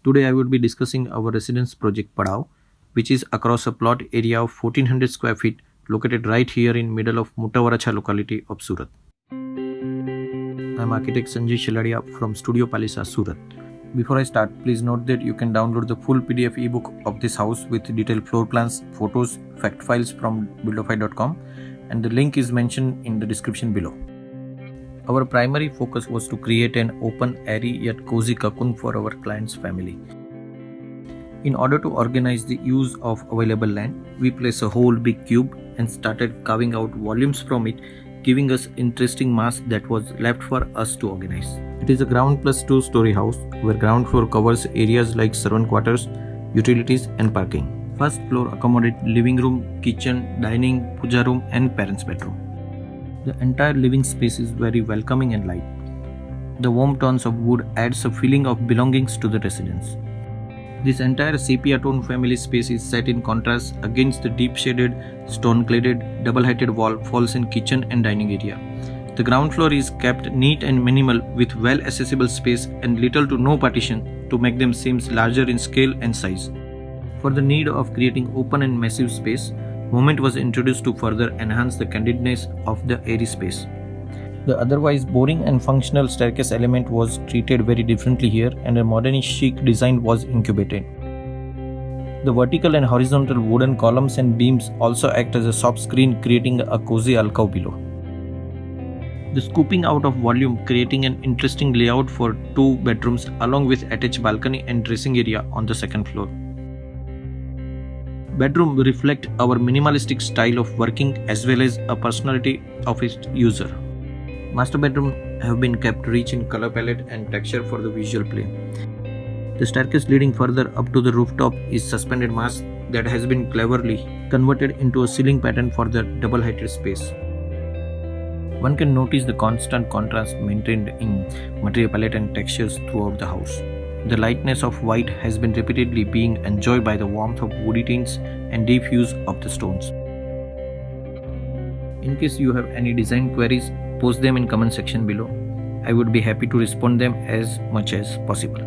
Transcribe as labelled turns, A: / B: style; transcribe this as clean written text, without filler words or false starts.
A: Today I would be discussing our residence project Padao, which is across a plot area of 1400 square feet located right here in middle of Mutawaracha locality of Surat. I am architect Sanjay Sheladia from Studio Palisa, Surat. Before I start, please note that you can download the full PDF ebook of this house with detailed floor plans, photos, fact files from Buildofy.com, and the link is mentioned in the description below. Our primary focus was to create an open, airy yet cozy cocoon for our client's family. In order to organize the use of available land, we placed a whole big cube and started carving out volumes from it, giving us interesting mass that was left for us to organize. It is a ground plus 2-story house where ground floor covers areas like servant quarters, utilities and parking. First floor accommodates living room, kitchen, dining, puja room and parents' bedroom. The entire living space is very welcoming and light. The warm tones of wood adds a feeling of belongings to the residence. This entire sepia tone family space is set in contrast against the deep shaded, stone cladded, double-heighted wall falls in kitchen and dining area. The ground floor is kept neat and minimal with well accessible space and little to no partition to make them seem larger in scale and size. For the need of creating open and massive space, movement was introduced to further enhance the candidness of the airy space. The otherwise boring and functional staircase element was treated very differently here and a modern chic design was incubated. The vertical and horizontal wooden columns and beams also act as a soft screen, creating a cozy alcove below. The scooping out of volume creating an interesting layout for 2 bedrooms along with attached balcony and dressing area on the second floor. Bedroom reflect our minimalistic style of working as well as a personality of its user. Master bedroom have been kept rich in color palette and texture for the visual play. The staircase leading further up to the rooftop is suspended mast that has been cleverly converted into a ceiling pattern for the double-heighted space. One can notice the constant contrast maintained in material palette and textures throughout the house. The lightness of white has been repeatedly being enjoyed by the warmth of woody tints and deep hues of the stones. In case you have any design queries, post them in comment section below. I would be happy to respond them as much as possible.